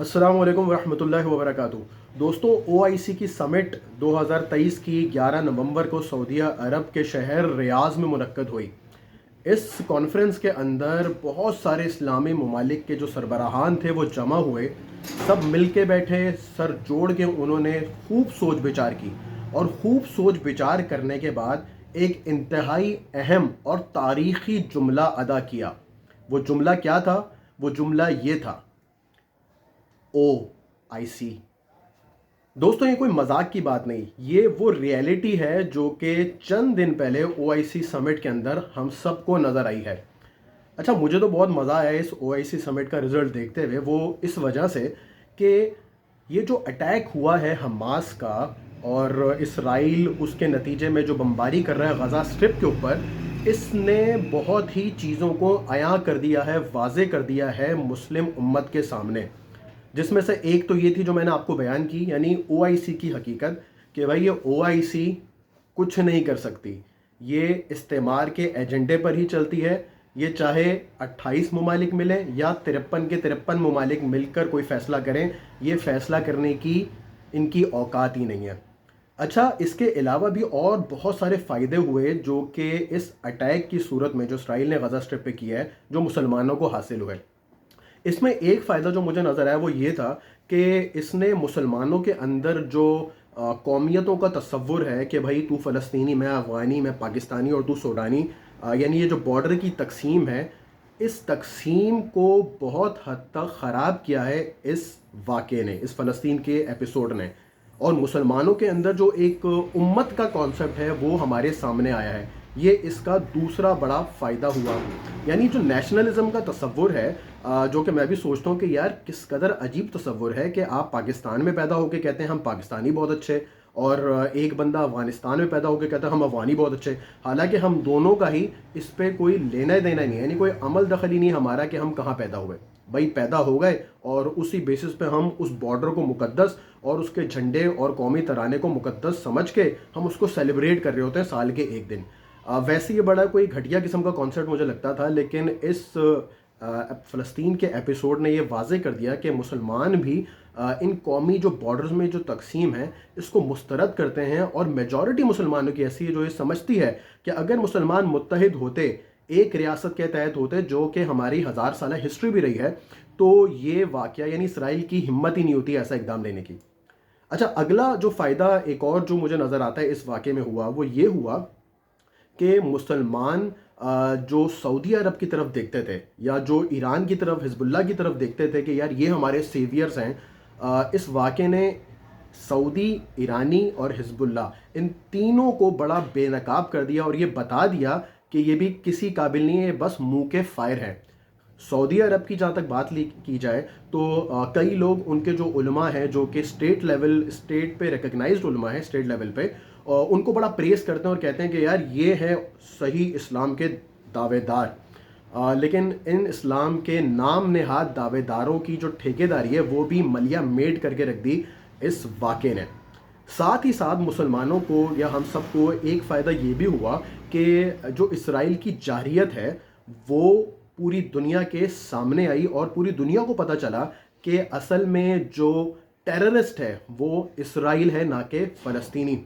अस्सलाम वालेकुम वरहमतुल्लाहि वबरकातुहू। दोस्तों, OIC की समिट 2023 की 11 नवंबर को सऊदी अरब के शहर रियाज में मुनक्कद हुई। इस कॉन्फ्रेंस के अंदर बहुत सारे इस्लामी ममालिक के जो सरबराहान थे वो जमा हुए। सब मिल के बैठे, सर जोड़ के उन्होंने खूब सोच विचार की और खूब सोच विचार करने के बाद एक इंतहाई अहम और तारीख़ी जुमला अदा किया। वो जुमला क्या था? वो जुमला ये था, OIC। दोस्तों, ये कोई मजाक की बात नहीं, ये वो रियलिटी है जो कि चंद दिन पहले OIC समिट के अंदर हम सबको नज़र आई है। अच्छा, मुझे तो बहुत मज़ा आया इस OIC समिट का रिज़ल्ट देखते हुए। वो इस वजह से कि ये जो अटैक हुआ है हमास का और इसराइल उसके नतीजे में जो बमबारी कर रहा है गज़ा स्ट्रिप के ऊपर, इसने बहुत ही चीज़ों को अयां कर दिया है, वाज़े कर दिया है मुस्लिम उम्मत के सामने। जिसमें से एक तो ये थी जो मैंने आपको बयान की, यानी OIC की हकीकत, कि भाई ये OIC कुछ नहीं कर सकती, ये इस्तेमार के एजेंडे पर ही चलती है। ये चाहे 28 ममालिक मिलें या 53 के 53 ममालिक मिलकर कोई फ़ैसला करें, ये फ़ैसला करने की इनकी औकात ही नहीं है। अच्छा, इसके अलावा भी और बहुत सारे फ़ायदे हुए जो कि इस अटैक की सूरत में जो इसराइल ने गज़ा स्ट्रिप पे किया है, जो मुसलमानों को हासिल हुए। इसमें एक फ़ायदा जो मुझे नज़र आया वो ये था कि इसने मुसलमानों के अंदर जो कौमियतों का तसव्वुर है कि भाई तू फ़लस्तीनी, मैं अफ़गानी, मैं पाकिस्तानी और तू सूडानी, यानी ये जो बॉर्डर की तकसीम है, इस तकसीम को बहुत हद तक ख़राब किया है इस वाक़े ने, इस फ़लस्तीन के एपिसोड ने। और मुसलमानों के अंदर जो एक उम्मत का कॉन्सेप्ट है वो हमारे सामने आया है। ये इसका दूसरा बड़ा फ़ायदा हुआ। यानी जो नेशनलिज़म का तसव्वुर है, जो कि मैं भी सोचता हूँ कि यार किस कदर अजीब तसव्वुर है कि आप पाकिस्तान में पैदा होकर कहते हैं हम पाकिस्तानी बहुत अच्छे, और एक बंदा अफ़गानिस्तान में पैदा होकर कहता है हम अफ़गानी बहुत अच्छे। हालांकि हम दोनों का ही इस पर कोई लेना देना नहीं है, यानी कोई अमल दखल ही नहीं हमारा कि हम कहाँ पैदा हुए। भाई पैदा हो गए और उसी बेसिस पे हम उस बॉर्डर को मुकद्दस और उसके झंडे और कौमी तराने को मुकद्दस समझ के हम उसको सेलिब्रेट कर रहे होते हैं साल के एक दिन। वैसे ये बड़ा कोई घटिया किस्म का कॉन्सेप्ट मुझे लगता था, लेकिन इस फ़लस्तीन के एपिसोड ने ये वाज़े कर दिया कि मुसलमान भी इन कौमी जो बॉर्डर्स में जो तकसीम है इसको मुस्तरद करते हैं। और मेजॉरिटी मुसलमानों की ऐसी है जो ये समझती है कि अगर मुसलमान मुत्तहिद होते, एक रियासत के तहत होते, जो कि हमारी 1000 साल हिस्ट्री भी रही है, तो ये वाक़या यानी इसराइल की हिम्मत ही नहीं होती ऐसा इक़दाम लेने की। अच्छा, अगला जो फ़ायदा एक और जो मुझे नज़र आता है इस वाक़े में हुआ वो ये हुआ कि मुसलमान जो सऊदी अरब की तरफ देखते थे या जो ईरान की तरफ, हिजबुल्लाह की तरफ देखते थे कि यार ये हमारे सेवियर्स हैं, इस वाक़े ने सऊदी, ईरानी और हिजबुल्लाह इन तीनों को बड़ा बेनकाब कर दिया और ये बता दिया कि ये भी किसी काबिल नहीं है, बस मुंह के फायर हैं। सऊदी अरब की जहाँ तक बात की जाए तो कई लोग उनके जो उलमा हैं जो कि स्टेट पे रिकग्नाइज्ड उलमा है, स्टेट लेवल पे, उनको बड़ा प्रेस करते हैं और कहते हैं कि यार ये है सही इस्लाम के दावेदार। लेकिन इन इस्लाम के नाम नेहाद दावेदारों की जो ठेकेदारी है वो भी मलिया मेड करके रख दी इस वाक़े ने। साथ ही साथ मुसलमानों को या हम सबको एक फ़ायदा ये भी हुआ कि जो इसराइल की जारहियत है वो पूरी दुनिया के सामने आई और पूरी दुनिया को पता चला कि असल में जो टेररिस्ट है वो इसराइल है, ना कि फ़लस्तीनी।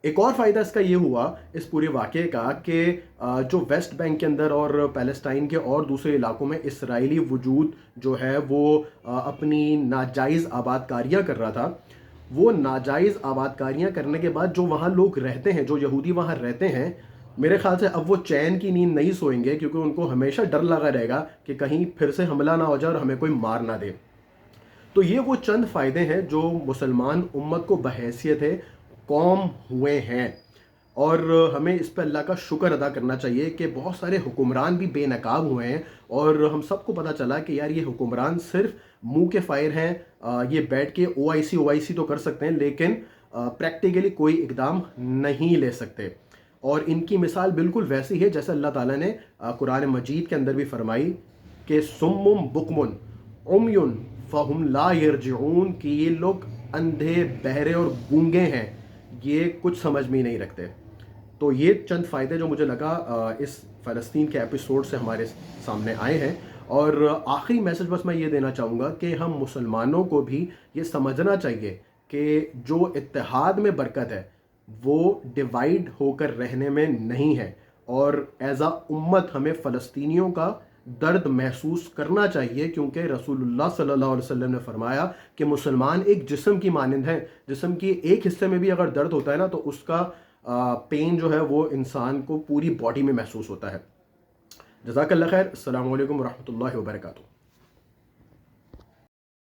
एक और फ़ायदा इसका ये हुआ इस पूरे वाक़े का कि जो वेस्ट बैंक के अंदर और पैलेस्टाइन के और दूसरे इलाकों में इसराइली वजूद जो है वो अपनी नाजायज़ आबादकारियाँ कर रहा था। वो नाजायज़ आबादकारियाँ करने के बाद जो वहाँ लोग रहते हैं, जो यहूदी वहाँ रहते हैं, मेरे ख़्याल से अब वो चैन की नींद नहीं सोएंगे, क्योंकि उनको हमेशा डर लगा रहेगा कि कहीं फिर से हमला ना हो जाए और हमें कोई मार ना दे। तो ये वो चंद फ़ायदे हैं जो मुसलमान उम्मत को बहैसियत है कौम हुए हैं। और हमें इस पर अल्लाह का शुक्र अदा करना चाहिए कि बहुत सारे हुक्मरान भी बेनकाब हुए हैं और हम सबको पता चला कि यार ये हुक्मरान सिर्फ मुंह के फायर हैं। ये बैठ के OIC तो कर सकते हैं, लेकिन प्रैक्टिकली कोई इकदाम नहीं ले सकते। और इनकी मिसाल बिल्कुल वैसी है जैसे अल्लाह ताला ने कुरान मजीद के अंदर भी फरमाई कि सुम्मुम बुकमुन उम्युन फ़हुम ला यरजिऊन, कि ये लोग अंधे, बहरे और गूंगे हैं, ये कुछ समझ में ही नहीं रखते। तो ये चंद फ़ायदे जो मुझे लगा इस फ़लस्तीन के एपिसोड से हमारे सामने आए हैं। اور آخری میسج بس میں یہ دینا چاہوں گا کہ ہم مسلمانوں کو بھی یہ سمجھنا چاہیے کہ جو اتحاد میں برکت ہے وہ ڈیوائیڈ ہو کر رہنے میں نہیں ہے، اور ایز اے امت ہمیں فلسطینیوں کا درد محسوس کرنا چاہیے، کیونکہ رسول اللہ صلی اللہ علیہ وسلم نے فرمایا کہ مسلمان ایک جسم کی مانند ہیں، جسم کی ایک حصے میں بھی اگر درد ہوتا ہے نا تو اس کا پین جو ہے وہ انسان کو پوری باڈی میں محسوس ہوتا ہے۔ جزاک اللہ خیر، السلام علیکم ورحمۃ اللہ وبرکاتہ۔